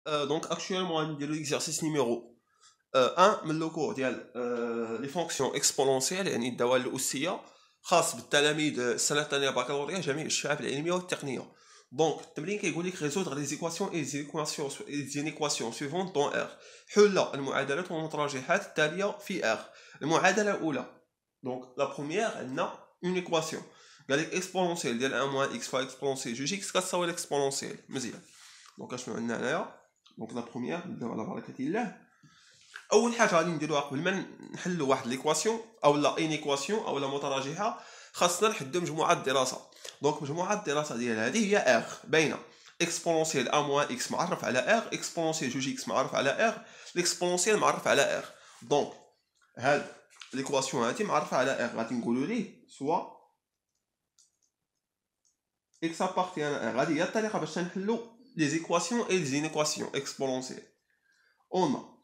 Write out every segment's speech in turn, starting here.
Donc actuellement on dit l'exercice numéro 1 من لو كور ديال لي فونكسيون اكسبونونسيال يعني الدوال الأسية خاص بالتلاميذ السنة الثانية بكالوريا جميع الشعب العلمية والتقنية. دونك التمرين كيقول لك ريزودغ لي زيكواسيون اي زينيكواسيون سويفونت دون ار. حل المعادلات والمتراجحات التالية في ار. المعادلة الأولى دونك لا بروميير عندنا اون ايكواسيون قال لك اكسبونونسيال ديال 1 موان اكس فوا اكسبونونسيال جوج اكس كتساوي الاكسبونونسيال. مزيان دونك اشنو عندنا هنايا؟ دونك لا بروميير نبداو على بركة الله. اول حاجه غادي نديروها قبل ما نحلوا واحد ليكواسيون او لا انيكواسيون او لا متراجحه خاصنا نحدوا مجموعه الدراسه. دونك مجموعه الدراسه ديال هذه هي ار باينه اكسبونونسيال ا موان اكس معرف على ار اكسبونونسيال جوج اكس معرف على ار الاكسبونونسيال معرف على ار. دونك هاد ليكواسيون هذه معرفه على ار غادي نقولوا ليه سوا اكس ابارتي انا ار. هذه هي الطريقه باش نحلوا لي زيكواسيون اي لي زينيكواسيون اكسبونونسيال. اون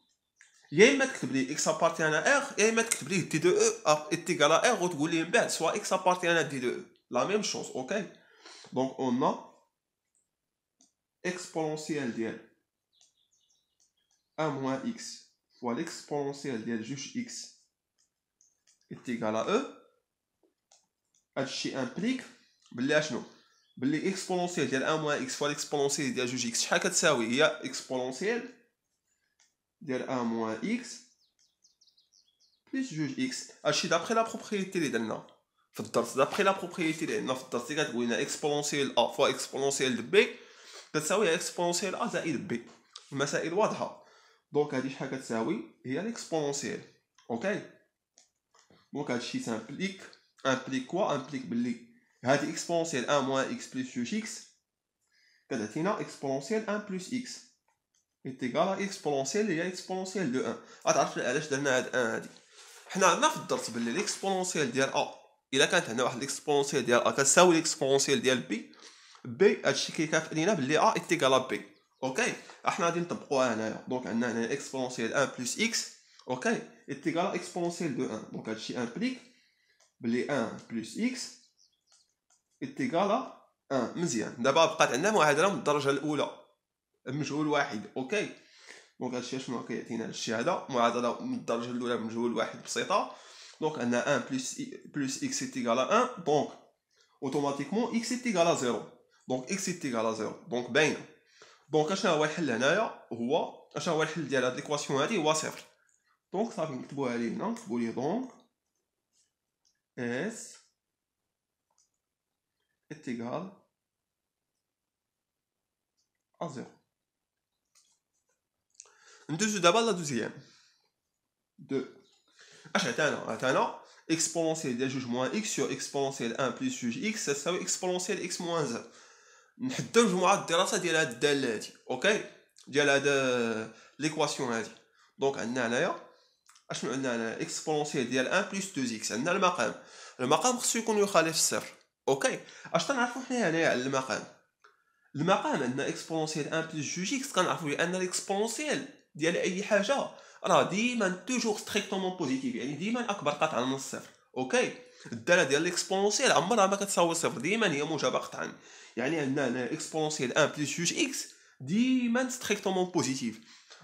يا اما تكتب لي اكس ابارتي انا ار يا اما تكتب لي دي دو او اتيكال ار وتقول لي من بعد سوا اكس ابارتي انا دي دو لا ميم شوز. اوكي دونك اون ا اكسبونونسيال ديال 1 موان اكس فوا ليكسبونونسيال ديال جوج اكس اتيكال او. هادشي امبليك بلي اشنو؟ بلي اكسبونونسيال ديال 1 موان اكس فوا ليكسبونونسيال ديال جوج اكس شحال كتساوي؟ هي اكسبونونسيال ديال 1 موان اكس بلس جوج اكس. هادشي دابخي لا بروبريتي اللي درنا في الدرس. دابخي لا بروبريتي اللي عندنا في الدرس اللي كتقول لنا اكسبونونسيال ا فوا اكسبونونسيال بي كتساوي اكسبونونسيال ا زائد بي. المسائل واضحه. دونك هادي شحال كتساوي؟ هي الاكسبونونسيال. اوكي دونك هادشي سامبليك امبليك كوا امبليك بلي هادي اكسبونونسيال 1 موان اكس بلس جوج اكس كتعطينا اكسبونونسيال 1 بلس اكس ايتيكال اكسبونونسيال هي اكسبونونسيال دو 1. غتعرف علاش درنا هاد 1 هادي. حنا عندنا في الدرس باللي ليكسبونونسيال ديال ا الا كانت عندنا واحد ليكسبونونسيال ديال ا كتساوي ليكسبونونسيال ديال بي هادشي كيكافئ لينا باللي ا ايتيكال بي. اوكي احنا غادي نطبقوها هنايا. دونك عندنا هنا اكسبونونسيال 1 بلس اكس اوكي ايتيكال اكسبونونسيال دو 1. دونك هادشي امبليك بلي 1 بلس اكس ايتيكال 1. مزيان دابا بقات عندنا معادله من الدرجه الاولى بمجهول واحد. اوكي دونك هادشي شنو كيعطينا؟ هادشي هذا معادله من الدرجه الاولى بمجهول واحد بسيطه. دونك عندنا 1 بلس اكس ايتيكال 1 دونك اوتوماتيكمون اكس ايتيكال 0. دونك اكس ايتيكال 0 دونك باينه. دونك اشنو هو الحل هنايا؟ هو اشنو هو الحل ديال هاد ليكواسيون هادي؟ هو صفر. دونك صافي نكتبوها ليه هنا نكتبو ليه دونك اس ايتيكال ا 0. ندوزو دابا لا دوزيام دو. اش عطانا اكسبونونسيال ديال جوج موان اكس سور اكسبونونسيال 1 بلس جوج اكس تساوي اكسبونونسيال اكس موان 0. نحدو مجموعه الدراسه ديال هاد الداله هادي. اوكي ديال هاد ليكواسيون هادي. دونك عندنا هنايا اشنو عندنا هنا؟ اكسبونونسيال ديال 1 بلس 2 اكس. عندنا المقام. المقام خصو يكون يخالف الصفر. اوكي اش تنعرفو حنا هنايا على المقام؟ المقام عندنا اكسبونونسيال 1 بلس جوج اكس كنعرفو بان الاكسبونونسيال ديال اي حاجه راه ديما توجور ستريكتومون بوزيتيف يعني ديما اكبر قطعا من الصفر. اوكي الداله ديال الاكسبونونسيال عمرها ما كتساوي صفر ديما هي موجبه قطعا. يعني عندنا هنا اكسبونونسيال 1 بلس جوج اكس ديما ستريكتومون بوزيتيف.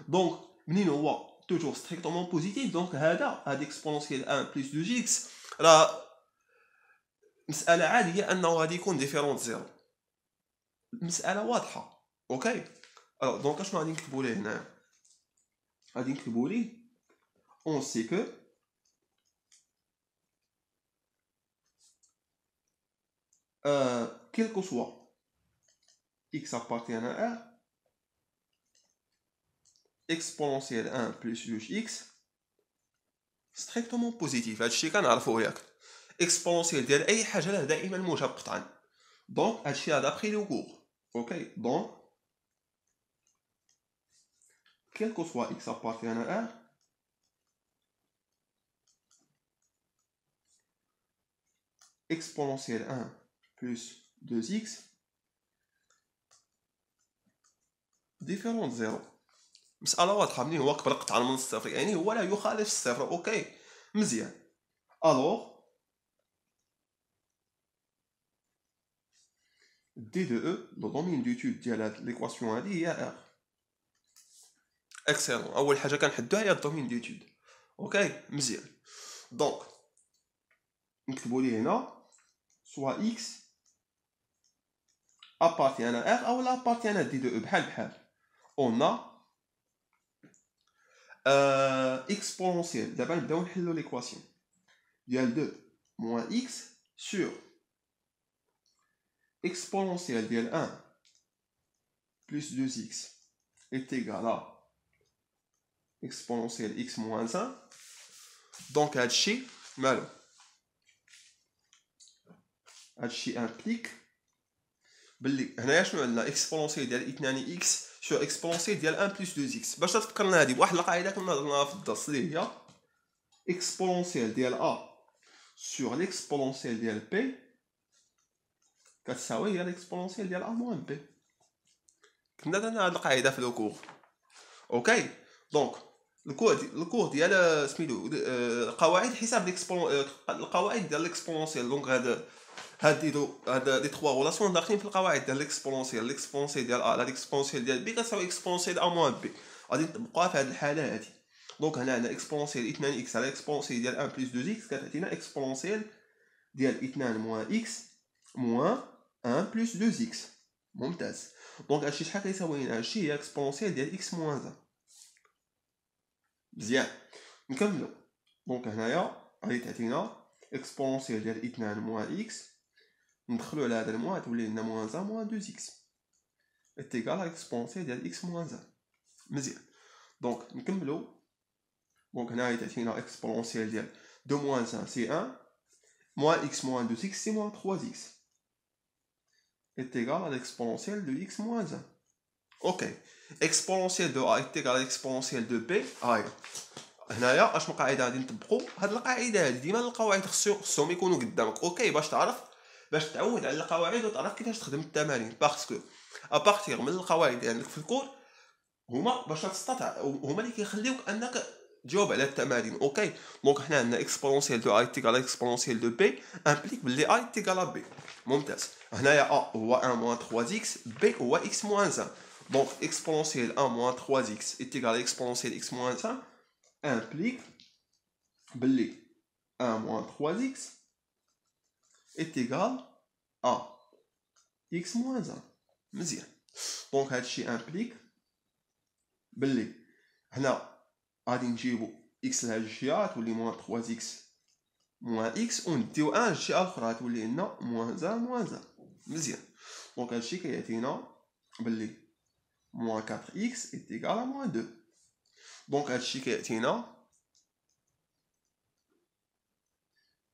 دونك منين هو توجور ستريكتومون بوزيتيف دونك هاد اكسبونونسيال 1 بلس جوج اكس راه مساله عاديه انه غادي يكون ديفيرونت زيرو. المساله واضحه. اوكي دونك اشنو غادي نكتبوا ليه هنا؟ غادي نكتبوا ليه اون سي كو quel que soit x appartient à R exponentielle 1 plus juge x strictement positif. هادشي كنعرفوه ياك exponentielle ديال اي حاجه له دائما موجب قطعا. دونك هادشي هذا بري لو كور. اوكي دونك quel que soit x appartient à R exponentielle 1 plus 2x différent de 0. مسألة واضحة. منين هو كبر قطعا من الصفر يعني هو لا يخالف الصفر. اوكي مزيان. الوغ دي دو او لو دومين ديتود ديال هاد ليكواسيون هادي هي ار. اكسلون. اول حاجه كنحدوها هي الدومين ديتود. اوكي مزيان. دونك نكتبوا ليه هنا سوا اكس appartient à R ou appartient à D de E بحال. On a exponentielle. D'abord نبداو نحلو l'équation ديال 2 moins x sur exponentielle ديال 1 plus 2x est égal à exponentielle x moins 1. Donc هادشي مالو هادشي implique بلي هنايا شنو عندنا اكسبونونسيال ديال 2 اكس سور اكسبونونسيال ديال 1 بلس 2 اكس. باش تفكرنا هذه بواحد القاعده كنا هضرناها في الدرس اللي هي اكسبونونسيال ديال ا سور ليكسبونونسيال ديال بي كتساوي هي ليكسبونونسيال ديال ا موان بي. كنا درنا هاد القاعده في لو كور. اوكي دونك الكور ديال سميتو قواعد حساب القواعد ديال ليكسبونونسيال. دونك هاد لي تخوا غولاسيون داخلين في القواعد ديال ليكسبونونسيال. ليكسبونونسيال ديال ا لا ليكسبونونسيال ديال بي كتساوي اكسبونونسيال ا موان بي. غادي نطبقوها في هاد الحاله هادي. دونك هنا عندنا اكسبونونسيال 2 اكس على اكسبونونسيال ديال 1 بلس 2 اكس كتعطينا اكسبونونسيال ديال 2 موان اكس موان 1 بلس 2 اكس. ممتاز. دونك هادشي شحال كيساوي لنا؟ هادشي هي اكسبونونسيال ديال اكس موان 1. مزيان نكملو. دونك هنايا غادي تعطينا اكسبونونسيال ديال 2 موان اكس ندخلو على هذا الموان تولي لنا موان 1 موان 2 اكس est égal à اكسبونونسيال ديال اكس موان 1. مزيان. دونك نكملو. دونك هنا تعطينا اكسبونونسيال ديال 2 موان 1 سي 1 موان اكس موان 2 اكس سي موان 3 اكس est égal à l'exponentielle de x moins 1. Ok. Exponentielle de a est égal à l'exponentielle de b. هاي هنايا اشنو قاعده غادي نطبقوا؟ هاد القاعده هادي ديما القواعد خصهم يكونوا قدامك. اوكي باش تعود على القواعد وتعرف كيفاش تخدم التمارين. باسكو ابارتيغ من القواعد اللي عندك في الكور هما باش تستطيع هما اللي كيخليوك انك تجاوب على التمارين. اوكي دونك حنا عندنا اكسبونونسيال دو ا ايتيغال اكسبونونسيال دو بي امبليك بلي ا ايتيغال بي. ممتاز. هنايا ا هو 1 موان 3 اكس بي هو اكس موان 1. دونك اكسبونونسيال 1 موان 3 اكس ايتيغال اكسبونونسيال اكس موان 1 امبليك بلي 1 موان 3 اكس est égal à x moins 1. مزيان. دونك هادشي امبليك بلي هنا غادي نجيبو x لهاد الجهه تولي موان 3 x موان x ونديو 1 الجهه الاخرى تولي لنا موان 1 موان 1. مزيان. دونك هادشي كيعطينا بلي موان 4 x est égal à موان 2. دونك هادشي كيعطينا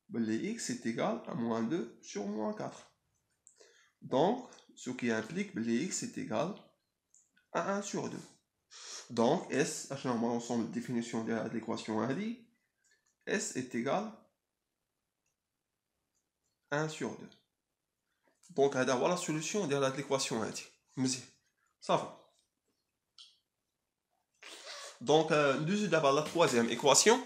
بلي x est égal à moins 2 sur moins 4. Donc, ce qui implique que x est égal à 1 sur 2. Donc, S, à l'ensemble de définition de l'équation ADI, S est égal à 1 sur 2. Donc, on va la solution de l'équation ADI. Ça va. Donc, nous avons la troisième équation.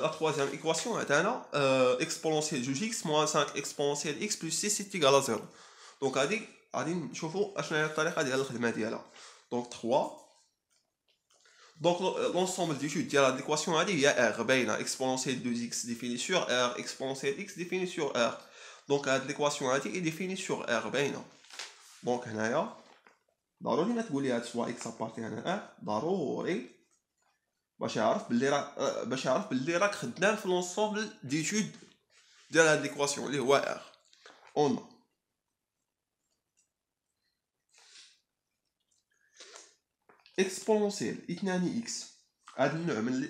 La troisième équation est exponentielle de x moins 5 exponentielle x plus 6 est égal à 0. Donc, غادي نشوفوا اشنا هي الطريقه ديال الخدمه ديالها. دونك 3. دونك l'ensemble d'études ديال هاد l'équation هادي هي r باينه exponentielle de x définie sur r exponentielle x définie sur r. دونك هاد l'équation هادي est définie sur r باينه. دونك هنايا ضروري ما تقول لي هاد سوا x appartient à r ضروري باش يعرف باللي راك خدام في l'ensemble d'études ديال هاد l'équation اللي هو r. on اكسبونونسيال 2 اكس. هذا النوع من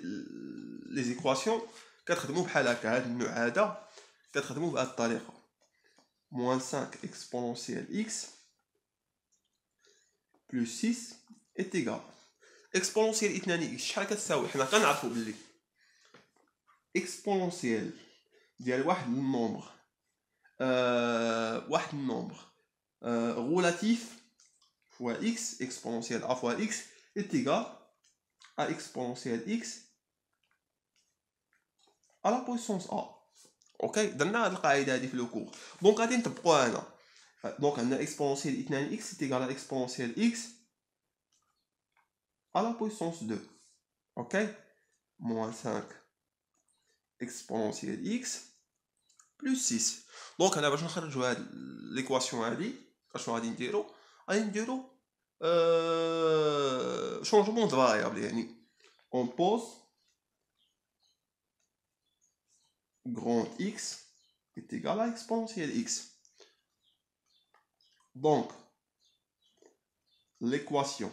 لي زيكواسيون كتخدموا بحال هكا. هذا النوع هذا كتخدموا بهذه الطريقه. موان 5 اكسبونونسيال اكس بلس 6 est égal. اكسبونونسيال 2 اكس شحال كتساوي؟ حنا كنعرفوا باللي اكسبونونسيال ديال واحد النومبر غولاتيف fois x exponentielle a fois x est égal à exponentielle x à la puissance a. اوكي درنا هاد القاعده هادي في لو كور. دونك غادي نطبقوها هنا. دونك عندنا exponentielle 2 x est égal à exponentielle x à la puissance 2. Ok? Moins 5 exponentielle x plus 6. Donc, on a besoin de jouer l'équation Ali. Changement de variable. On pose grand X est égal à exponentielle X. Donc, l'équation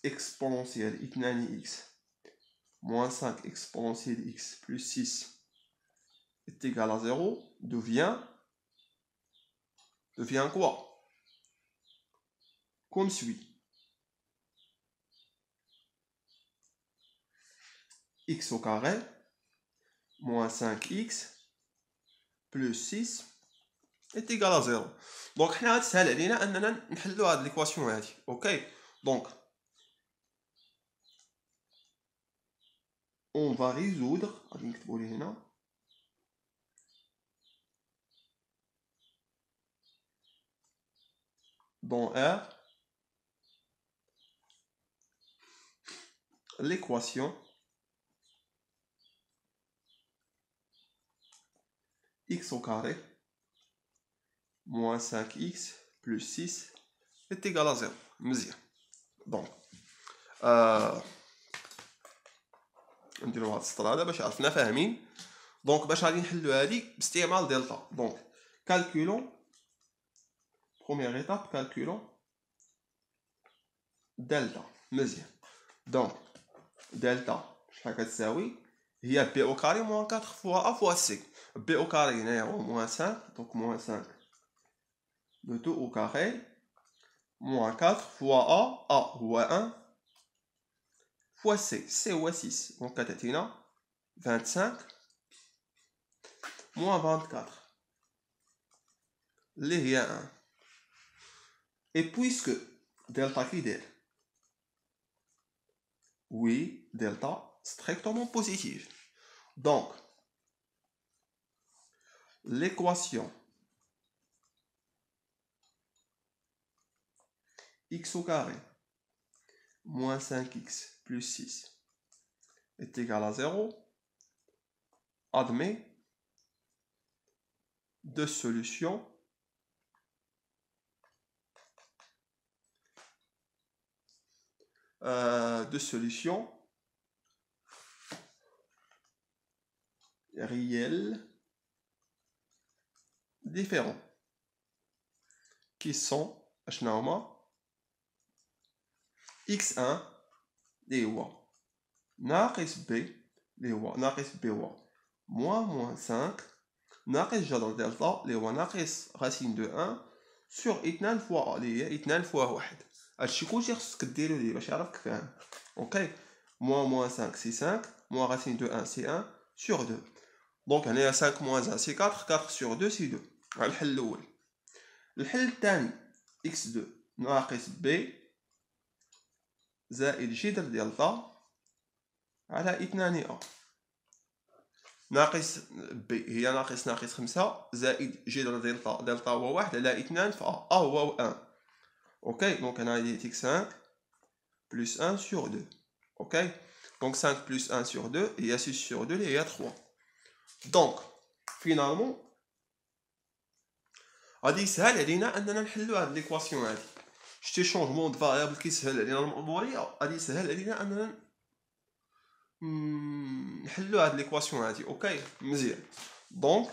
exponentielle x moins 5 exponentielle x plus 6 est égal à 0 devient quoi? Comme suit. X au carré moins 5x plus 6 est égal à 0. Donc, حنا غتسهل علينا اننا نحلوا هاد ليكواسيون هادي. اوكي donc on va résoudre غادي نكتبوا ليه هنا dans R l'équation x au carré moins 5x plus 6 est égal à 0. مزيان. donc نديرو هاد السطر هذا باش عرفنا فاهمين. دونك باش غادي نحلو هادي باستعمال دلتا. دونك كالكولون بروميير ايتاب كالكولون دلتا. مزيان. دونك دلتا شحال كتساوي هي بي او كاري موان 4 فوا ا فوا سي. بي او كاري هنايا هو موان 5 دونك موان 5 de tout au carré moins 4 fois A هو 1 fois C هو 6 donc كتعطينا 25 moins 24 اللي هي 1 et puisque delta qui داير oui delta strictement positif donc l'équation x au carré moins 5x plus 6 est égal à 0 admet deux solutions réelles différentes qui sont x1 اللي هو ناقص b اللي هو ناقص b هو moins 5 ناقص جذر دلتا اللي هو ناقص راسين دو 1 sur 2 فوا ا اللي هي 2 فوا 1. هادشي كلشي خصك ديرو ليه باش يعرفك فاهم. اوكي moins 5 سي 5 moins racine de 1 سي 1 sur 2 دونك هنايا 5 moins 1 سي 4 4 sur 2 سي 2. على الحل الاول. الحل الثاني x2 ناقص b زائد جذر دلتا على 2 ا ناقص b هي ناقص 5 زائد جذر دلتا هو 1 على 2 ف a هو 1. اوكي دونك انا عندي x5 plus 1 sur 2. اوكي donc 5 plus 1 sur 2 هي 6 sur 2 اللي هي 3. donc finalement غادي يسهل علينا اننا نحلوا هاد ليكواسيون هادي. شتي شونجمون د فاريابل كيسهل علينا المأموريه غادي يسهل علينا اننا نحلوا هاد ليكواسيون هادي. اوكي مزيان. دونك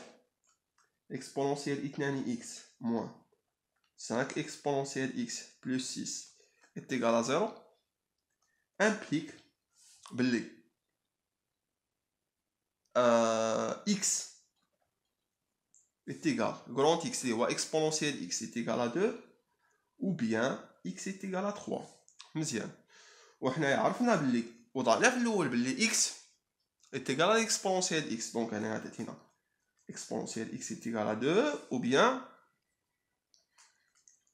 exponentielle 2x moins 5 exponentielle x plus 6 est égal à 0 implique باللي x est égal grand x اللي هو exponentielle x est égal à 2 ou bien x est égal à 3. مزيان. وحنا عرفنا باللي وضعنا في الاول باللي x est égal à exponentielle x donc هنا عطيتينا exponentielle x est égal à 2 ou bien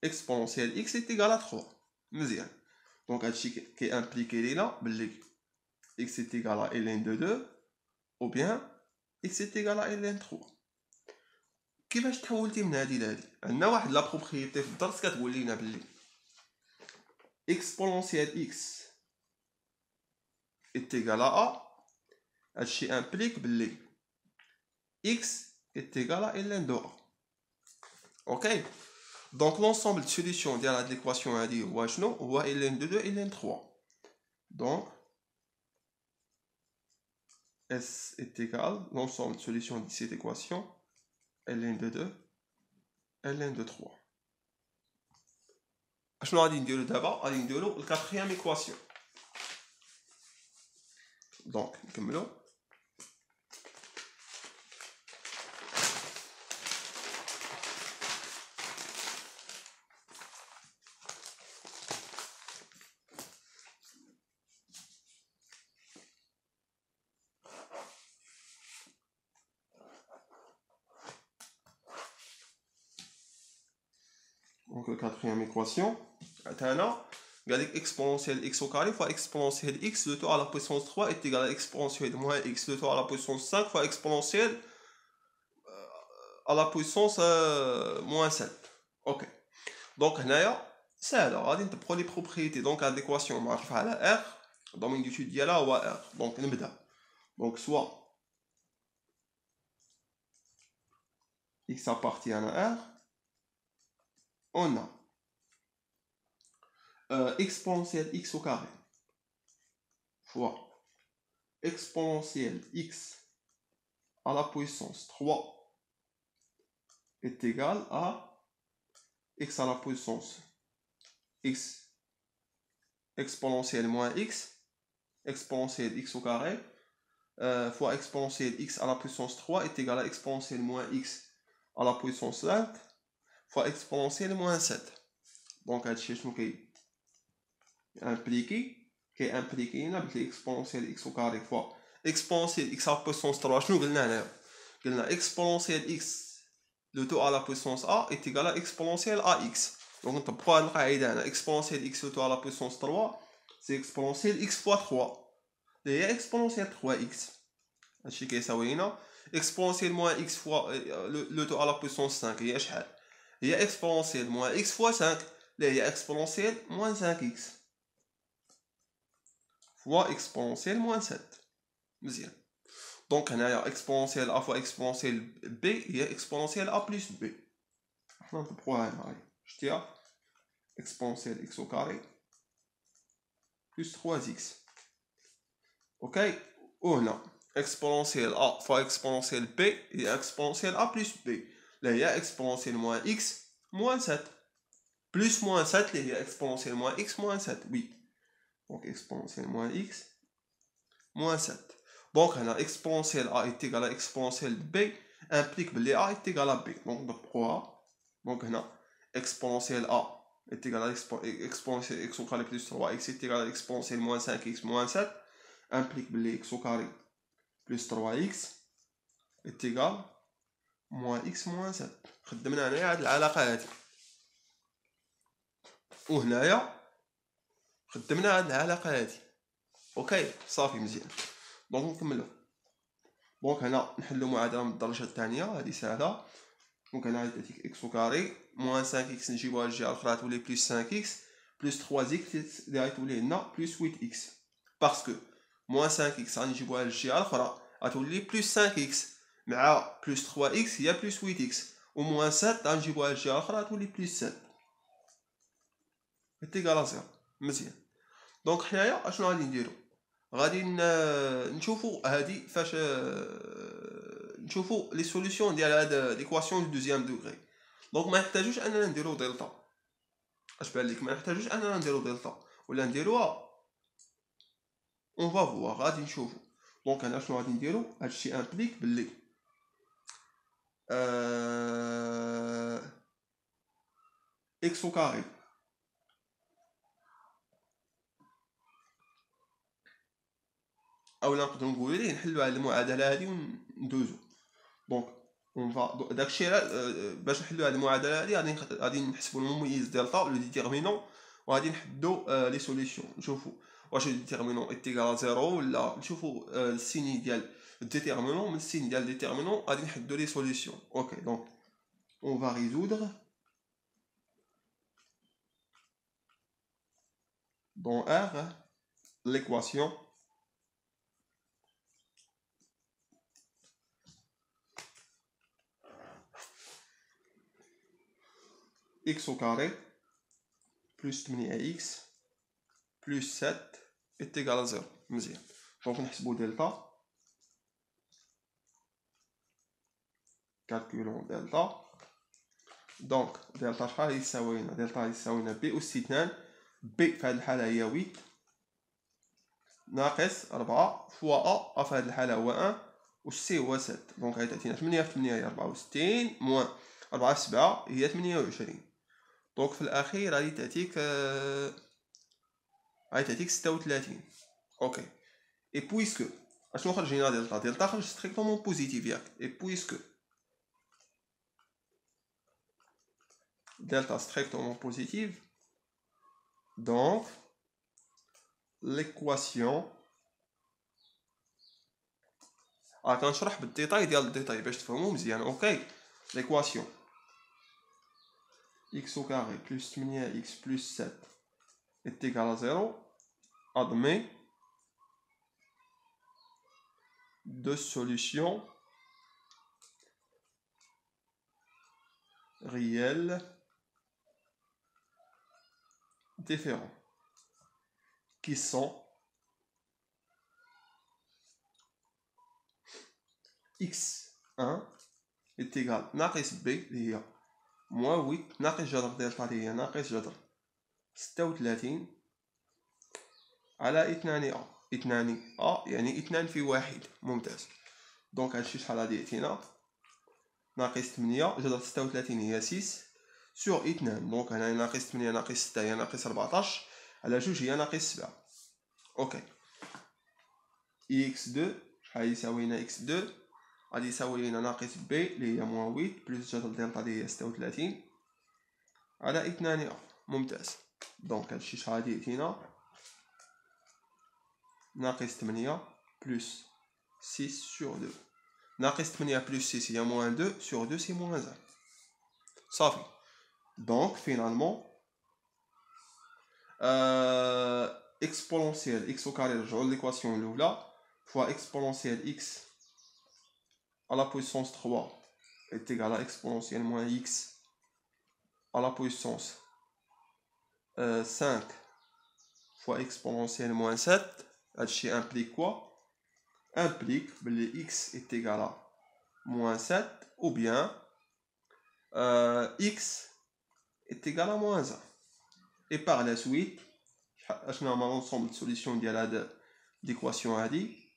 exponentielle x est égal à 3. مزيان. donc هادشي كي امبليكي لينا باللي x est égal à ln de 2 ou bien x est égal à ln 3. كيفاش تحولتي من هادي لهادي؟ عندنا واحد لا بروبريتي في الدرس كتقول لنا بلي اكسبونونسيال اكس est égal à a. هادشي امبليك بلي x est égal à ln de a. اوكي دونك لونسومبل دو سوليسيون ديال هاد ليكواسيون هادي هو شنو؟ هو ln de 2 ln 3. دونك S est égal, l'ensemble de solutions de cette équation, ln de 2, ln de 3. شنو غادي نديرو دابا؟ غادي نديرو الكاتريام ايكواسيون. دونك نكملو. Donc la quatrième équation, exponentielle x au carré fois exponentielle x de tout à la puissance 3 est égal à exponentielle moins x de tout à la puissance 5 fois exponentielle à la puissance moins 7. Ok. Donc c'est alors, on prend les propriétés. Donc l'équation, on va faire la R. Domaine d'étude, il y a là ou R. Donc on va. Donc soit x appartient à R. On a exponentielle x au carré fois exponentielle x à la puissance 3 est égal à x à la puissance x exponentielle moins x exponentielle x au carré fois exponentielle x à la puissance 3 est égal à exponentielle moins x à la puissance 5 fois exponentielle moins 7. Donc هادشي شنو impliqué هنا exponentielle x au carré fois exponentielle x à la puissance 3. شنو قلنا هنايا؟ قلنا exponentielle x le tout à la puissance a est égal à exponentielle ax. Donc نطبقوا هاد القاعده هنا exponentielle x le tout à la puissance 3 c'est exponentielle x fois 3 اللي هي exponentielle 3x. هادشي كيساوي لنا exponentielle moins x fois le tout à la puissance 5 هي شحال؟ هي exponentielle moins x fois 5 اللي هي exponentielle moins 5x fois exponentielle moins 7. مزيان. دونك هنايا exponentielle a fois exponentielle b هي exponentielle a plus b. حنا نطبقوها هنا هاي شتيها exponentielle x au carré plus 3x. اوكي وهنا exponentielle a fois exponentielle b هي exponentielle a plus b اللي هي exponentielle moins x moins 7 plus moins 7 اللي هي exponentielle moins x moins 7. oui. Donc exponentielle moins x moins 7. Donc exponentielle a est égal à exponentielle b implique que a est égal à b. Donc donc exponentielle a est égal à exponentielle x au carré plus 3x est égal à exponentielle moins 5x moins 7 implique que x au carré plus 3x est égal à moins x moins 7. خدمنا هنايا هاد العلاقه هادي وهنايا خدمنا هاد العلاقه هادي. اوكي صافي مزيان. دونك نكملو. دونك هنا نحلو معادله من الدرجه الثانيه هذه سهله. دونك هنا عطيتك اكس او كاري موان 5 اكس نجيبوها للجهه الاخرى تولي بلس 5 اكس بلس 3 اكس اللي غتولي لنا بلس 8 اكس باسكو موان 5 اكس غنجيبوها للجهه الاخرى غتولي بلس 5 اكس مع بلس 3 اكس هي بلس 8 اكس وموان 7 غنجيبوها للجهه الاخرى تولي بلس 7 تيغال صفر. مزيان. دونك حنايا اشنو غادي نديرو؟ غادي نشوفوا هادي فاش نشوفوا لي سوليوشن ديال هاد ليكواسيون دو دوزيام دوغري. دونك ما نحتاجوش اننا نديرو دلتا. اش بان لك؟ ما نحتاجوش اننا نديرو دلتا ولا نديروها اون فوا غادي نشوفوا. دونك انا شنو غادي نديرو؟ هادشي امبليك باللي اكس او كاري او نقدروا نقولوا ليه نحلوا على المعادله هذه وندوزو. دونك اون فا داكشي باش نحلوا هذه المعادله هذه غادي نحسبوا المميز دلتا لو ديتيرمينون وغادي نحدوا لي سوليوشن نشوفوا واش الديتيرمينون ايتيغال 0 ولا نشوفوا السيني ديال الديتيرمينون من السين ديال الديتيرمينون غادي نحدوا لي سوليوشن. اوكي دونك on va résoudre dans R l'équation x au carré plus 8x plus 7 est égal à 0. مزيان. دونك نحسبو دلتا. calculons دلتا. دونك دلتا شحال يساوي لنا؟ دلتا يساوي لنا بي أس 2. بي في هذه الحالة هي 8 ناقص 4 فوا أ في هذه الحالة هو 1 و سي هو 7. دونك غادي تعطينا 8 في 8 هي 64 موان 4 في 7 هي 28. دونك في الأخير غادي تعطيك 36. اوكي. اي بويسكو اشنو خرج لنا دلتا؟ دلتا خرج ستريكتومون بوزيتيف ياك. اي بويسكو delta strictement positive, donc l'équation كنشرح بالديتاي ديال الديتاي باش تفهموا مزيان. اوكي. l'équation x au carré plus 8x plus 7 est égal à 0 admet deux solutions réelles différents qui sont x1 est égal ناقص b اللي هي moins 8 ناقص جذر دلتا اللي هي ناقص جذر 36 على 2 a 2 a يعني 2 في 1. ممتاز. دونك هادشي شحال غادي يعطينا؟ ناقص 8 جذر 36 هي 6 سور 2. دونك هنا ناقص 8 ناقص 6 هي ناقص 14 على 2 هي ناقص 7. اوكي. x2 شحال يساوي لنا x2؟ غادي يساوي لنا ناقص b اللي هي موان 8 بلس جذر دلتا اللي هي 36 على 2 a. ممتاز. دونك هادشي شحال غادي يعطينا؟ ناقص 8 بلس 6 sur 2. ناقص 8 بلس 6 هي موان 2 sur 2 c'est moins 1. صافي. Donc finalement exponentielle x au carré نرجعو l'équation الأولى fois exponentielle x à la puissance 3 est égal à exponentielle moins x à la puissance 5 fois exponentielle moins 7. هادشي implique quoi? Implique que x est égal à moins 7 ou bien x est égal à moins 1. Et par la suite, je vais l'ensemble de solutions de l'équation هادي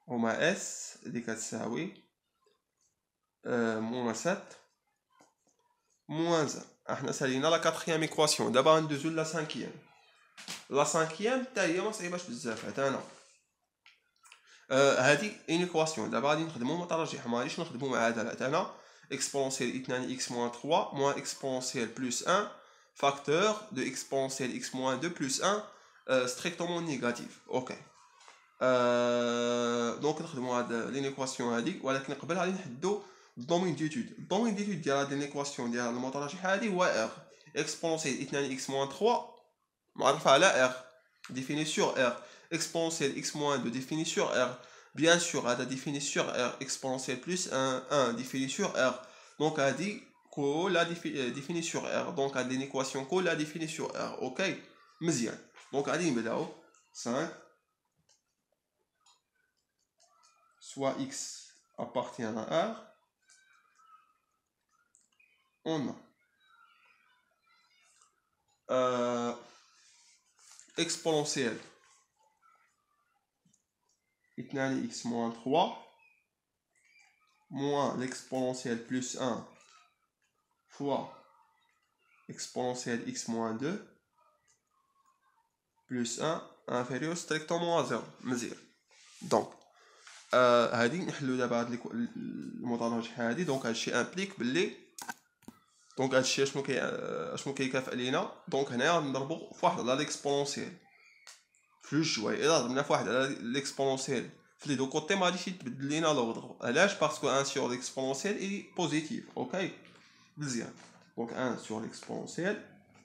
هما s اللي كتساوي moins 7 moins 1. احنا سالينا لا 4e équation. دابا غندوزو لا 5e. لا 5e حتى هي ما صعيباش بزاف. حتى انا هادي اون ايكواسيون. دابا غادي نخدمو مترجح، ما غاديش نخدمو معادله. حتى انا exponentielle 2x moins 3 moins exponentielle plus 1 facteur de exponentielle x moins 2 plus 1 strictement négatif. اوكي. دونك نخدمو هاد لينيكواسيون هادي، ولكن قبل غادي نحدو الدومين ديتود. الدومين ديتود ديال هاد لينيكواسيون ديال المترجح هادي هو r exponentielle 2x moins 3 معرفة على r définie sur r exponentielle x moins 2 définie sur r. Bien sûr, elle a défini sur r exponentielle plus 1 défini sur r. Donc, elle dit qu'on l'a défini sur r. Donc, elle a une équation qu'on l'a défini sur r. Ok? Mzian. Donc, elle dit 5 soit x appartient à r. On a exponentielle 2x moins 3 moins l'exponentielle plus 1 fois exponentielle x moins 2 plus 1 inférieur strictement à 0. مزيان. دونك هادي نحلو دابا هاد المترجح هادي. دونك هادشي امبليك باللي دونك هادشي اشنو كيكافئ لينا. دونك هنايا نضربو فواحد على ليكسبونونسيال في جوج جوايع. الا ضربنا فواحد على ليكسبونونسيال Les deux côtés ما غاديش يتبدل لينا l'ordre. علاش باسكو 1 sur l'exponentielle est positif. OK مزيان. Donc 1 sur l'exponentielle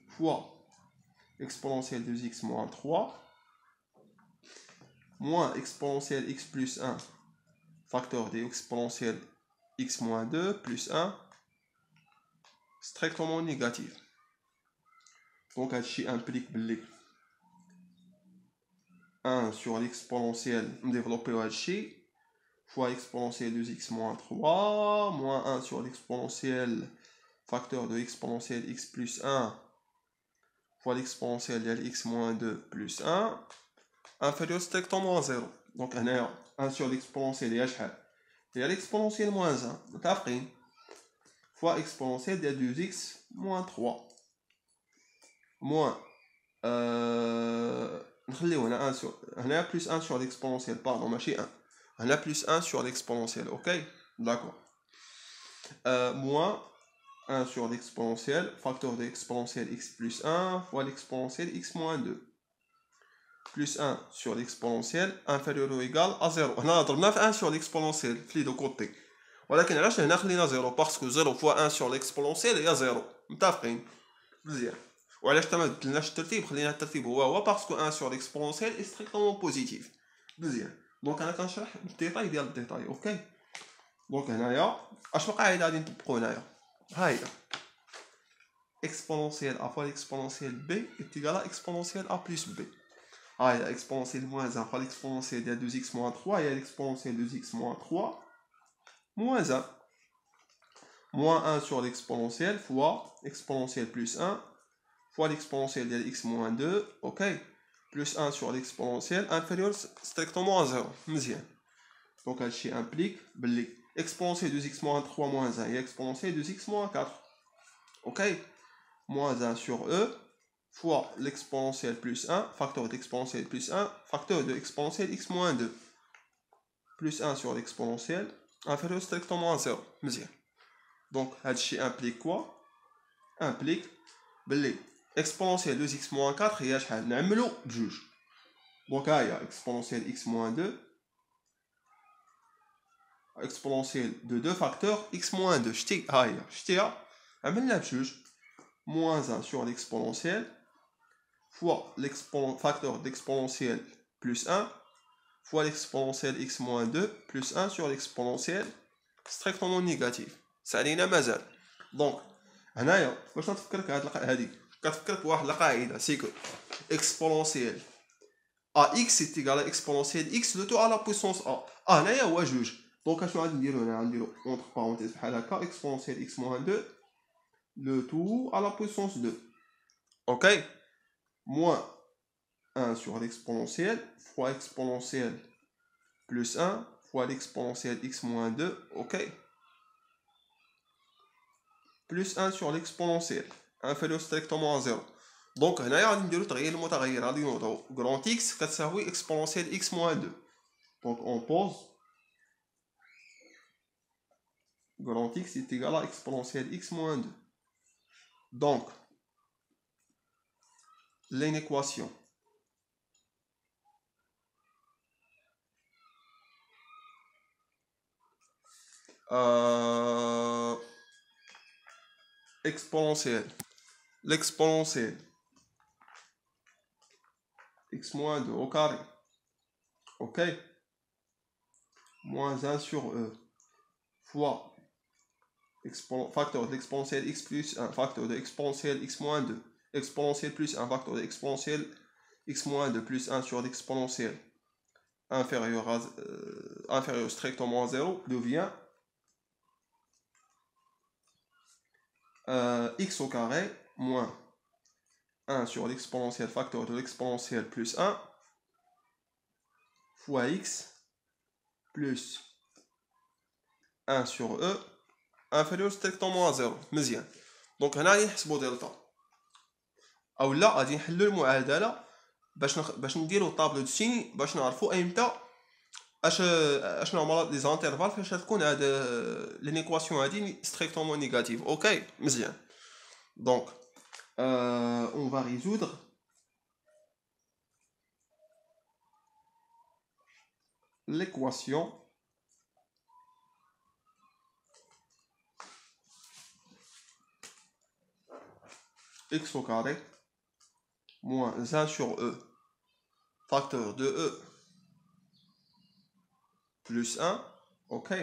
fois exponentielle de x moins 3 moins exponentielle x plus 1 facteur de exponentielle x moins 2 plus 1 strictement négatif. Donc ceci implique 1 sur l'exponentielle développé fois exponentielle de x moins 3 moins 1 sur l'exponentielle facteur de exponentielle x plus 1 fois l'exponentielle de x moins 2 plus 1 inférieur strictement à 0. Donc 1 sur l'exponentielle de l'exponentielle moins 1 fois exponentielle de 2x moins 3 moins نخليو هنا 1 sur هنا plus 1 sur l'exponentielle pardon ماشي 1 هنا plus 1 sur l'exponentielle. OK d'accord moins 1 sur l'exponentielle facteur de l'exponentielle x plus 1 fois l'exponentielle x moins 2 plus 1 sur l'exponentielle inférieur ou égal à 0. هنا ضربنا في 1 sur l'exponentielle في les deux côtés ولكن علاش هنا خلينا 0 باسكو 0 fois 1 sur l'exponentielle هي 0 متفقين مزيان. وعلاش ما بدلناش الترتيب خلينا الترتيب هو باسكو 1 sur l'exponentielle est strictement positif مزيان. دونك انا كنشرح الديتاي ديال الديتاي. اوكي دونك هنايا اشنو قاعده غادي نطبقوا هنايا ها هي exponentielle a fois l'exponentielle b est égal à exponentielle a plus b. ها هي exponentielle moins 1 fois l'exponentielle de 2x moins 3 et l'exponentielle de 2x moins 3 moins 1 moins 1 sur l'exponentielle fois exponentielle plus 1 fois l'exponentielle de x moins 2, ok, plus 1 sur l'exponentielle inférieure strictement à 0. مزيان. Donc ceci implique exponentielle de x moins 3 moins 1 et exponentielle de x moins 4. Ok, moins 1 sur e fois l'exponentielle plus 1, facteur d'exponentielle plus 1, facteur de exponentielle x moins 2, plus 1 sur l'exponentielle inférieure strictement à 0. مزيان. Donc ceci implique quoi? Implique exponentielle de x moins 4 هي شحال نعملو بجوج. دونك ها هي exponentielle x moins 2 exponentielle de 2 facteurs x moins 2 شتي ها هي شتيها عملنا بجوج moins 1 sur l'exponentielle fois facteur d'exponentielle plus 1 fois l'exponentielle x moins 2 plus 1 sur l'exponentielle strictement négatif. سالينا مازال. دونك هنايا باش نفكرك هذه كتفكرك بواحد القاعده سيكو exponentielle ax est égal à exponentielle x le tout à la puissance a. هنايا هو جوج. دونك اشنو غادي نديرو هنا غنديرو entre parenthèses بحال هكا exponentielle x moins 2 le tout à la puissance 2. OK moins 1 sur l'exponentielle fois exponentielle plus 1 fois l'exponentielle x moins 2. OK plus 1 sur l'exponentielle inférieur strictement à 0. Donc هنايا غادي نديرو تغيير المتغير غادي نوضعو grand x كتساوي exponentielle x moins 2. Donc on pose grand x est égal à exponentielle x moins 2. Donc l'inéquation exponentielle l'exponentielle x moins 2 au carré, ok, moins 1 sur e fois facteur de l'exponentielle x plus 1 facteur de exponentielle x moins 2 exponentielle plus 1 facteur de exponentielle x moins 2 plus 1 sur l'exponentielle inférieur strictement à 0 devient x au carré moins 1 sur l'exponentielle facteur de l'exponentielle plus 1 fois x plus 1 sur e inférieur strictement à 0. مزيان. دونك هنا غادي نحسبوا دلتا اولا غادي نحلوا المعادله باش نديروا طابلو دو سيني باش نعرفوا ايمتى اشنو هما لي زانترفال فاش تكون هاد لينيكواسيون هادي strictement négative. اوكي مزيان. دونك on va résoudre l'équation x au carré moins 1 sur e facteur de e plus 1, ok,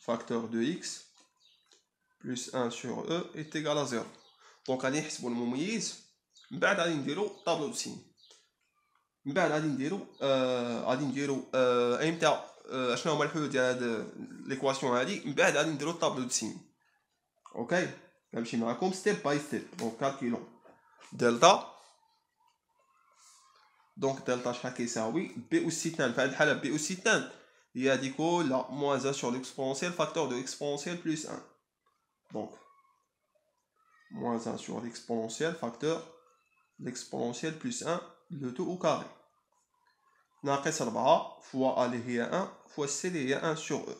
facteur de x plus 1 sur e est égal à 0. Donc غادي نحسبوا المميز من بعد غادي نديرو طابلو دو سين من بعد غادي نديرو ايمتى شنو هما الحلول ديال هاد ليكواسيون هادي من بعد غادي نديرو طابلو دو سين اوكي غنمشي معكم ستيب باي ستيب. دونك كالكيلون دلتا دونك دلتا شحال كيساوي بي أس 2 في هاد الحالة بي أس 2 هي هادي كلها موان 1 sur l'exponentielle facteur de l'exponentielle plus 1. Donc moins 1 sur l'exponentielle facteur l'exponentielle plus 1 le tout au carré ناقص 4 fois a اللي هي 1 fois c اللي هي 1 sur e.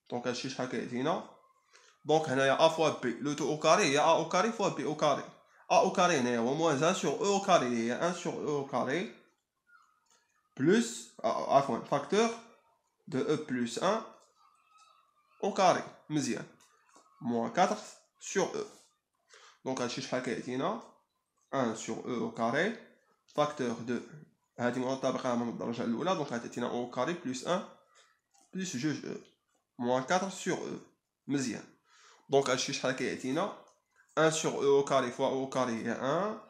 دونك هادشي شحال كيعطينا دونك هنايا a fois b le tout au carré هي a au carré fois b au carré. a au carré هنايا هو moins 1 sur e au carré اللي هي 1 sur e au carré plus عفوا facteur de e plus 1 au carré مزيان moins 4 sur e. دونك هادشي شحال كيعطينا 1 sur e au carré facteur de هادي منطبقة من الدرجة الأولى دونك غتعطينا او carré plus 1 plus جوج e moins 4 sur e مزيان. دونك هادشي شحال كيعطينا 1 sur e au carré fois e au carré هي 1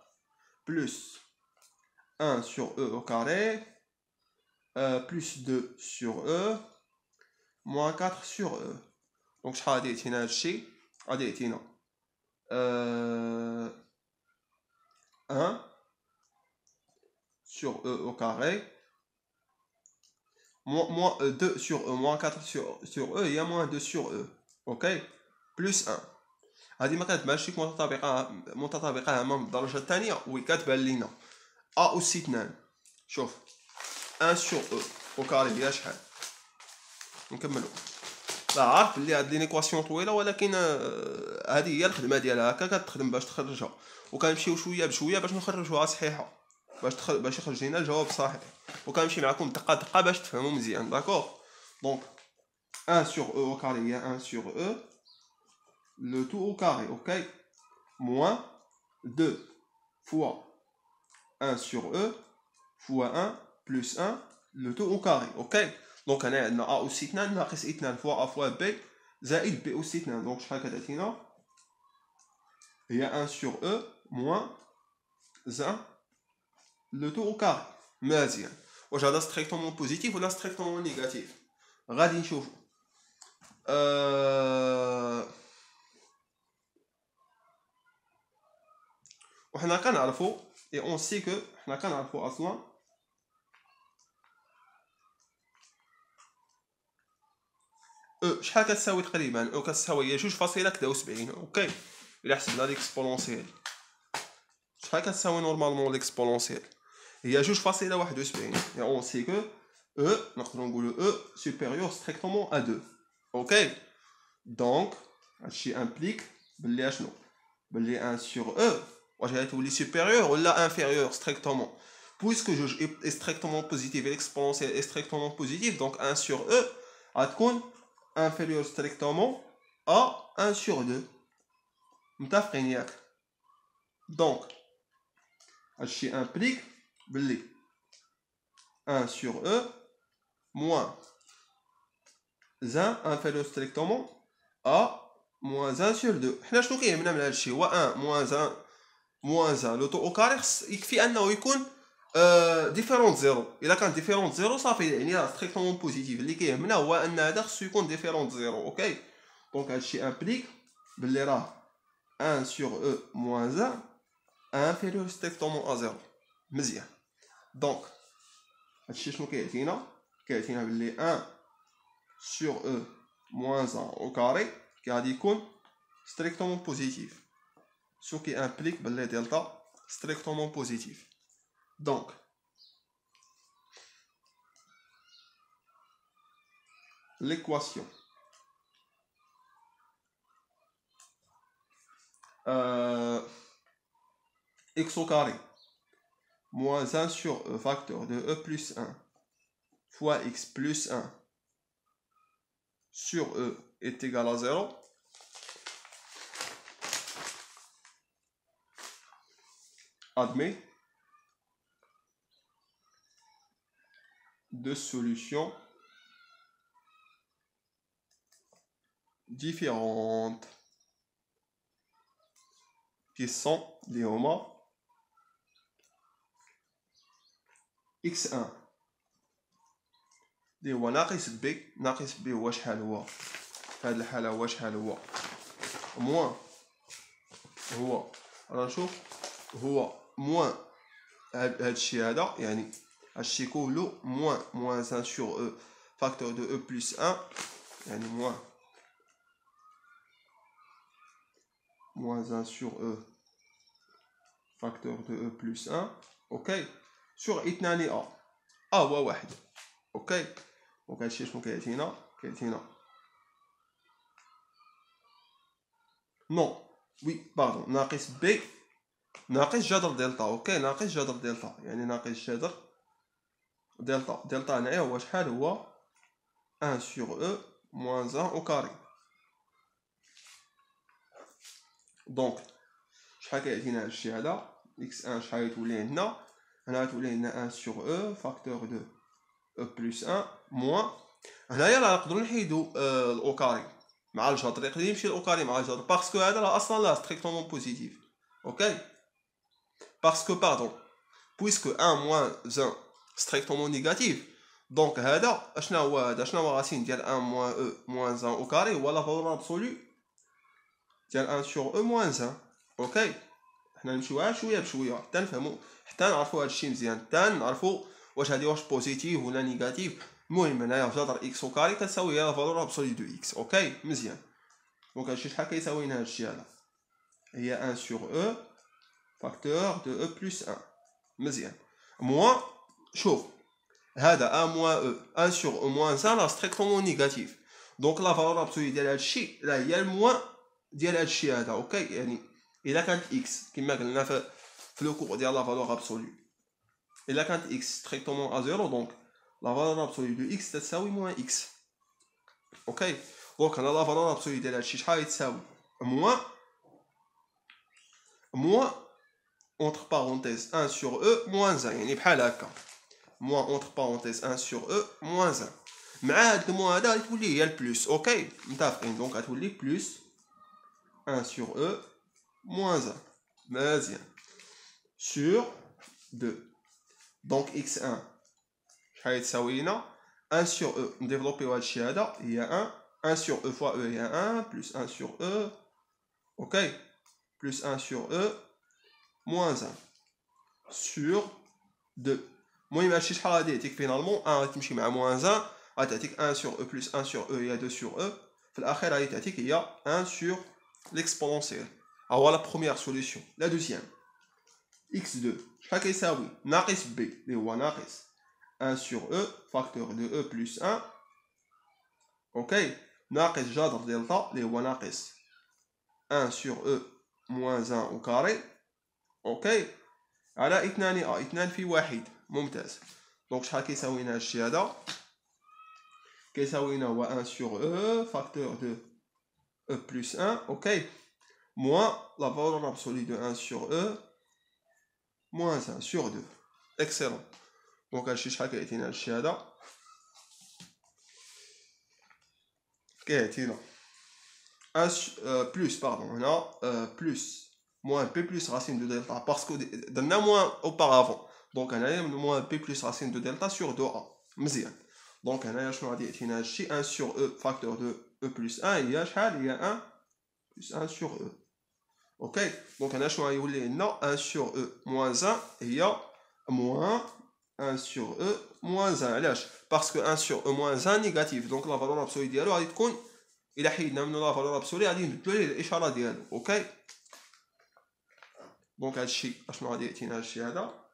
plus 1 sur e au carré plus 2 sur e moins 4 sur e. دونك شحال غادي يعطينا هادشي غادي يعطينا 1 sur e au carré moins 2 sur e moins 4 sur e هي moins 2 sur e اوكي plus 1. هذه ما كتبانش ليك متطابقة هامة من الدرجة الثانية وي كتبان لينا a أس 2 شوف 1 sur e au carré هي شحال نكملو. لا عارف بلي هاد لينيكواسيون طويله ولكن هذه هي الخدمه ديالها هكا كتخدم باش تخرجها وكنمشيو شويه بشويه باش نخرجوها صحيحه باش يخرج لنا الجواب صحيح وكنمشي معكم دقه دقه باش تفهموا مزيان داكوغ. دونك 1 sur e au carré هي 1 sur e le tout au carré ok moins 2 fois 1 sur e fois 1 plus 1 le tout au carré ok. دونك هنا عندنا a أس 2 ناقص 2 فوا a فوا b زائد b أس 2 دونك شحال كتعطينا هي 1 sur e moins 1 le tout au carré مزيان. واش هذا ستريكتومون بوزيتيف ولا ستريكتومون نيجاتيف غادي نشوفو. وحنا كنعرفو اي اون سي كو حنا كنعرفو اصلا شحال كتساوي تقريبا او كتساوي هي 2.73 اوكي الا حسبنا ليكسبونونسيال شحال كتساوي نورمالمون ليكسبونونسيال هي 2.71 et on sait que e نقدروا نقولوا e supérieur strictement à 2 اوكي. دونك هادشي امبليك بلي اشنو بلي 1 sur e واش غتولي supérieur ولا inférieur strictement puisque جوج est strictement positif et l'exponentielle est strictement positif donc 1 sur e غتكون inférieur strictement à 1 sur 2 متفقين ياك. دونك هادشي implique بلي 1 sur e moins 1 inférieur strictement à moins 1 sur 2. حنا شنو كيهمنا من هادشي هو 1 moins 1 لو طو او كاري يكفي انه يكون ديفيرونت زيرو. الا كان ديفيرونت زيرو صافي يعني راه ستريكتومون بوزيتيف اللي كيهمنا هو ان هذا خصو يكون ديفيرونت زيرو اوكي. دونك هادشي امبليك بلي راه 1 sur e moins 1 inférieur strictement à 0 مزيان. دونك هادشي شنو كيعطينا بلي 1 sur e moins 1 au carré غادي يكون strictement positif ce qui implique بلي دلتا strictement positif. Donc l'équation x au carré moins 1 sur E, facteur de E plus 1, fois X plus 1 sur E est égal à 0. Admet deux solutions différentes qui sont des هما x1 اللي هو ناقص b ناقص b هو شحال هو في هذه الحالة هو شحال هو موان هو راه نشوف هو موان هذا الشيء هذا يعني هادشي كله موان 1 sur E facteur de E plus 1 يعني موان 1 sur E facteur de E plus 1 اوكي sur اثنان A هو واحد اوكي دونك هادشي شنو كيعطينا نو وي باردون ناقص بي ناقص جذر دلتا اوكي ناقص جذر دلتا يعني ناقص جذر دلتا هنايا هو شحال هو 1 sur E moins 1 au carré دونك شحال كيعطينا هادشي هذا x1 شحال غتولي عندنا هنا غتولي عندنا 1 sur E facteur de E plus 1 moins هنايا راه نقدروا نحيدو الاو كاري مع الجذر يقدر يمشي الاو كاري مع الجذر باسكو هذا راه اصلا لا ستريكتومون بوزيتيف اوكي باسكو باردون بويسكو 1 moins 1 ستريكتومون نيجاتيف دونك هذا اشنا هو هذا شنو هو راسين ديال 1 moins E moins 1 او كاري هو لا فالور ابسولو ديال 1 sur E moins 1 اوكي حنا نمشيو شويه بشويه حتى نفهموا حتى نعرفوا هذا الشيء مزيان حتى نعرفوا واش هذه واش بوزيتيف ولا نيجاتيف المهم هنايا جذر اكس او كاري كتساوي لا فالور ابسولو دو اكس اوكي مزيان دونك هادشي شحال كيساوي لنا هادشي هذا هي 1 sur E facteur de E plus 1 مزيان موان شوف هذا 1 moins E 1 sur E moins 1 لا ستريكتومون نيجاتيف دونك لا فالور ابسولو ديال هادشي لا هي الموان ديال هادشي هذا اوكي يعني الا كانت اكس كما قلنا في لو كور ديال لا فالور ابسولو الا كانت اكس ستريكتومون ا زيرو دونك لا فالور ابسولو دو اكس تساوي موان اكس اوكي دونك هنا لا فالور ابسولو ديال هادشي شحال تساوي موان entre parenthèses 1 sur E moins 1 يعني بحال هكا moins entre parenthèses 1 sur E moins 1 مع هاد الموان هذا غتولي هي البلوس اوكي متفقين دونك غتولي بلوس 1 sur E moins 1 مزيان sur 2 دونك x1 شحال تساوي لنا 1 sur E نديفلوبيو هادشي هذا هي 1 sur E fois E هي 1 plus 1 sur E اوكي plus 1 sur E moins 1 sur 2 المهم هادشي شحال غادي يعطيك فينالمون 1 غتمشي مع moins 1 غتعطيك 1 sur E plus 1 sur E هي 2 sur E في الاخير غادي تعطيك هي 1 sur l'exponentielle هو لا بروميير سوليسيون لا دوزيام x2 شحال كيساوي ناقص b اللي هو ناقص 1 sur E facteur de E plus 1 اوكي ناقص جذر دلتا اللي هو ناقص 1 sur E moins 1 au carré اوكي على 2 a 2 في 1 ممتاز دونك شحال كيساوي لنا هادشي هذا كيساوي لنا هو 1 sur E facteur de E plus 1 اوكي moins la valeur absolue de 1 sur E moins 1 sur 2 excellent دونك هادشي شحال كيعطينا هادشي هذا كيعطينا 1 plus pardon هنا plus moins p plus racine de delta parce que درنا moins auparavant دونك هنايا moins p plus racine de delta sur 2a مزيان دونك هنايا شنو غادي يعطينا هادشي 1 sur E facteur de E plus 1 هي شحال هي 1 plus 1 sur E اوكي دونك هنا شنو غيولي عندنا 1 sur E moins 1 هي moins 1 sur E moins 1 علاش باسكو 1 sur E moins 1 نيجاتيف دونك لا فالور ابسولي ديالو غادي تكون الا حيدنا منو لا فالور ابسولي غادي نبدلو ليه الاشاره ديالو اوكي دونك هادشي اشنو غادي يعطينا هادشي هذا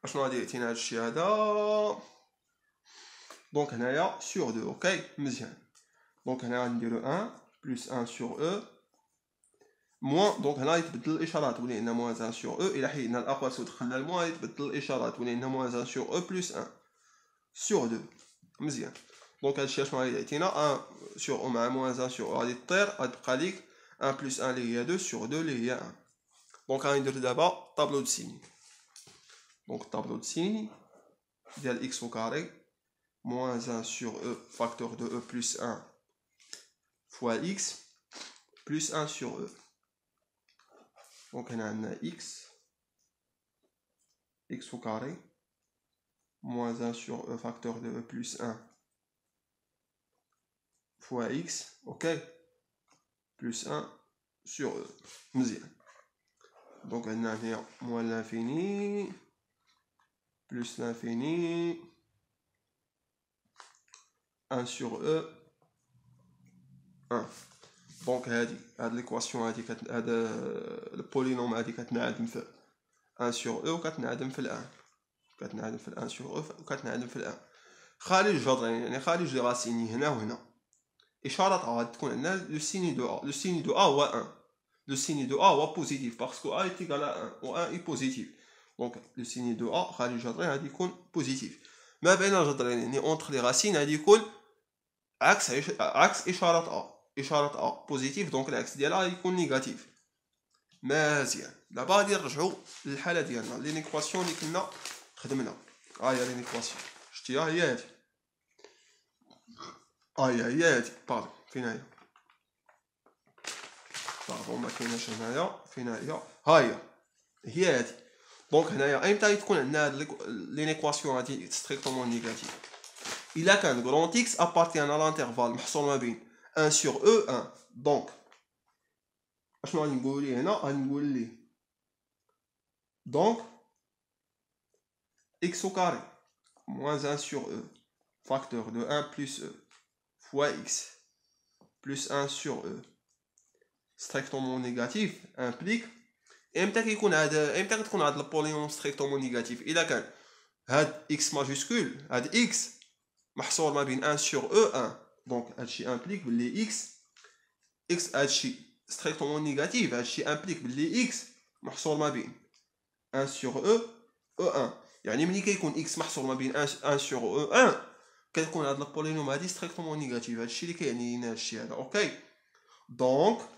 اشنو غادي يعطينا هادشي هذا دونك هنايا sur 2 اوكي مزيان دونك هنا غنديرو 1 plus 1 sur E moins donc هنا يتبدل الاشارات ولي عندنا moins 1 sur E الى حيدنا الاقواس ودخلنا الموان يتبدل الاشارات ولي عندنا moins 1 sur E plus 1 sur 2 مزيان دونك هادشي شنو غادي يعطينا 1 sur E مع moins 1 sur E غادي طير غتبقى ليك 1 plus 1 اللي هي 2 sur 2 اللي هي 1 دونك غندير دابا طابلو دو سيني دونك طابلو دو سيني ديال x au carré moins 1 sur E facteur de E plus 1 fois x plus 1 sur E. Donc on a x au carré moins 1 sur E facteur de E plus 1 fois x, ok, plus 1 sur E. Donc on a moins l'infini plus l'infini 1 sur E 1. دونك هاد ليكواسيون هادي هاد البولينوم هادي كتنعدم في 1 سور او وكتنعدم في الان كتنعدم في الان سور او وكتنعدم في الان خارج الجذرين يعني خارج لي راسيني هنا وهنا اشاره ا غادي تكون عندنا لو سيني دو ا لو سيني دو ا هو 1 لو سيني دو ا هو بوزيتيف باسكو ا ايت ايكال ا 1 و 1 اي بوزيتيف دونك لو سيني دو ا خارج الجذرين غادي يكون بوزيتيف ما بين الجذرين يعني اونتر لي راسين غادي يكون عكس اشاره ا اشاره ا بوزيتيف دونك العكس ديالها يكون نيجاتيف مزيان دابا غادي نرجعوا للحاله ديالنا لي نيكواسيون اللي كنا خدمنا ها هي لي نيكواسيون شتيها هي هادي هي هادي باردون فين هي باردون ما كايناش هنايا فين هي هي هادي دونك هنايا ايمتى تكون عندنا هاد لي نيكواسيون هادي ستريكتومون نيجاتيف الا كان غران اكس ابارتيان على انترفال محصور ما بين 1 sur E 1 donc اشنو غادي نقول ليه هنا غادي نقول ليه donc x au carré moins 1 sur E facteur de 1 plus E fois x plus 1 sur E strictement négatif implique امتى كيكون هذا امتى كتكون هاد البولينوم strictement négatif الا كان هاد x ماجوسكول هاد x محصور ما بين 1 sur E 1 donc هادشي implique بلي x هادشي strictement négatif هادشي implique بلي x محصور ما بين 1 sur E E1 يعني ملي كيكون x محصور ما بين 1 sur E1 كتكون هاد البولينوم هادي strictement négatif هادشي اللي كيعني لنا هادشي هذا اوكي دونك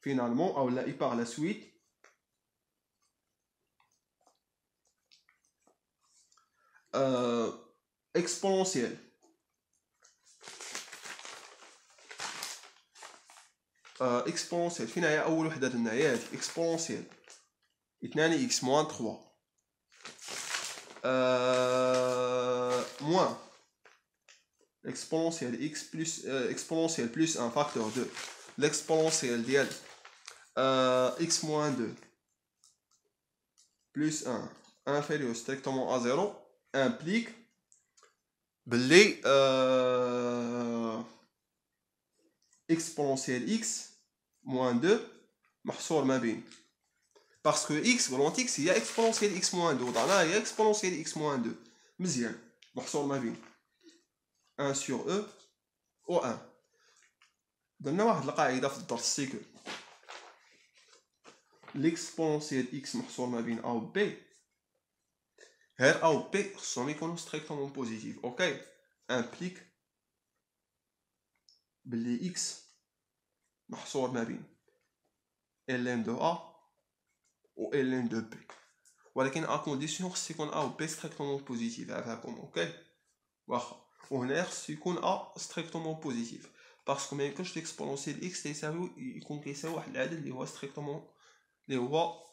فينالمون او لا par la suite exponentielle exponentielle فين هي اول وحده درنا هي هادي exponentielle 2 x moins 3 moins exponentielle x plus exponentielle plus 1 facteur 2 l'exponentielle ديال x moins 2 plus 1 inférieur strictement à 0 implique بلي exponentielle x moins 2 محصور ما بين parce que x grand x هي exponentielle x moins 2 وضعنا هي exponentielle x moins 2 مزيان محصور ما بين 1 sur E و 1 درنا واحد القاعده في الدرس سيكو l'exponentielle x محصور ما بين a و b غير a و b خصهم يكونوا strictement positif اوكي implique بلي x محصور ما بين ln de a و ln de b ولكن ا كونديسيون خص يكون a و b strictement positif عافاكم اوكي واخا وهنا خص يكون a strictement positif باسكو ما يمكنش l'exponentielle x تيساوي يكون كيساوي واحد العدد اللي هو strictement اللي هو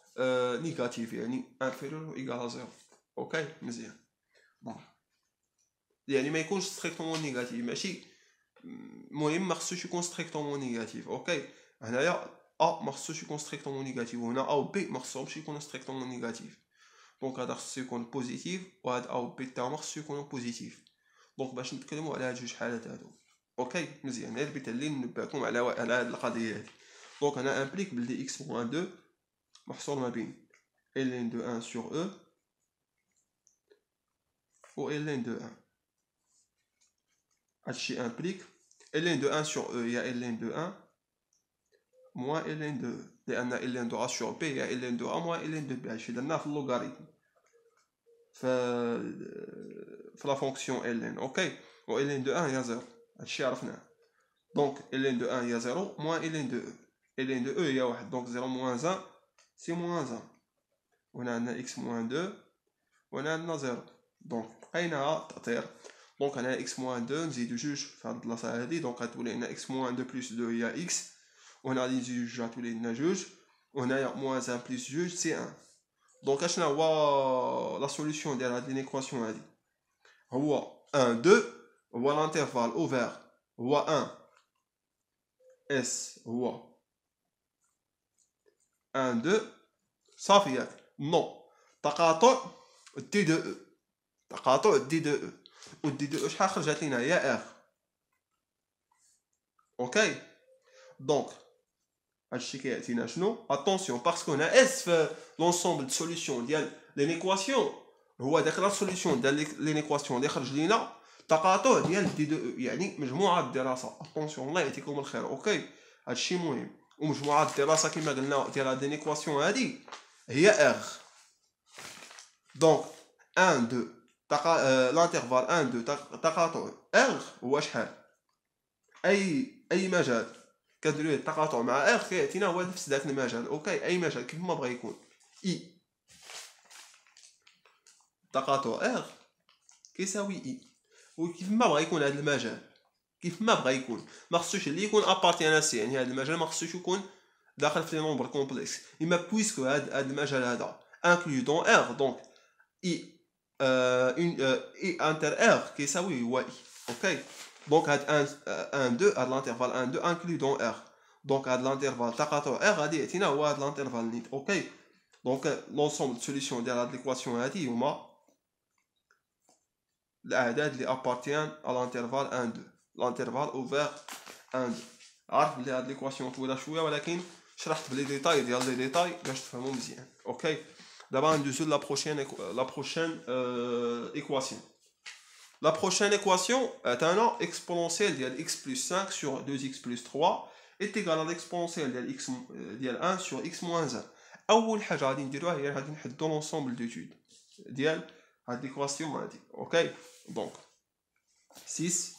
نيجاتيف يعني inférieur ou égal à 0 اوكي مزيان بون يعني ما يكونش ستريكتومون نيجاتيف ماشي المهم ما خصوش يكون ستريكتومون نيجاتيف اوكي هنايا ا ما خصوش يكون ستريكتومون نيجاتيف وهنا ا و بي ما خصهمش يكونوا ستريكتومون نيجاتيف دونك هذا خصو يكون بوزيتيف وهذا ا و بي تاعو ما خصو يكونوا بوزيتيف دونك باش نتكلموا على هاد جوج حالات هادو اوكي مزيان غير بيت اللي ننبهكم على هاد القضيه هادي دونك انا امبليك بلي اكس موان 2 محصور ما بين ln de 1 sur E و ln de 1 هادشي implique ln de 1 sur E, il y a ln de 1 moins ln de E. لأن ln de A sur B il y a ln de A moins ln de B. هادشي درناه في اللوغاريتم في la fonction ln. اوكي و ln de 1 هي 0. هادشي عرفناه. Donc ln de 1 il y a 0 moins ln de E. ln de E il y a 1. Donc 0 moins 1 c'est moins 1. On a x moins 2 on a 0. Donc بقينا تأطير. Donc on a x moins 2 نزيدو جوج في هاد البلاصة هادي. Donc غتولي لنا x moins 2 plus 2 il y a x. On a les juges غتولي لنا جوج. On a moins 1 plus juge c'est 1. Donc اشنا هو la solution ديال هاد l'équation هادي هو 1 2 هو l'intervalle ouvert هو 1 S هو 1 2 صافي ياك. نو تقاطع دي دو او. تقاطع دي دو او. و دي دو او شحال خرجت لينا هي ار. اوكي دونك هادشي كيعطينا شنو اتونسيون باسكو هنا اس في لونسومبل دو سوليسيون ديال لينيكواسيون هو داك لا سوليسيون ديال لينيكواسيون اللي خرج لينا تقاطع ديال دي دو او يعني مجموعه الدراسه. اتونسيون الله يعطيكم الخير. اوكي هادشي مهم. ومجموعه الدراسه كما قلنا ديال هاد لينيكواسيون هادي هي ار. دونك 1 2 l'intervalle 1 2 تقاطع ار هو شحال اي مجال كنديرو التقاطع مع ار كيعطينا هو نفس داك المجال. اوكي اي مجال كيف ما بغى يكون اي تقاطع ار كيساوي اي. وكيف ما بغى يكون هذا المجال كيف ما بغى يكون ما خصوش اللي يكون ابارتيان سي يعني هذا المجال ما خصوش يكون داخل في لي نومبر كومبلكس. اما بويسكو هذا المجال هذا انكلو دون ار دونك اي اي انتر ار كيساوي هو اي. اوكي دونك هاد 1 2 هاد لانترفال 1 2 انكلو دون ار. دونك هاد لانترفال تقاطع ار غادي يعطينا هو هاد لانترفال نيت. اوكي دونك لونسومبل سوليسيون ديال هاد ليكواسيون هادي هما الاعداد اللي ابارتيان ا لانترفال 1 2 لانترفال اوفر 1 2. عارف بلي هاد ليكواسيون طويله شويه ولكن شرحت بلي ديتاي ديال لي ديتاي باش تفهموا مزيان. اوكي دابا ندوزو لا بروشين équation. La prochaine équation est un exponentielle de x plus 5 sur 2x plus 3 est égal à l'exponentielle de x ديال 1 sur x moins 1. أول حاجة غادي نديروها هي غادي نحدو l'ensemble d'études ديال هاد l'équation هادي. اوكي دونك 6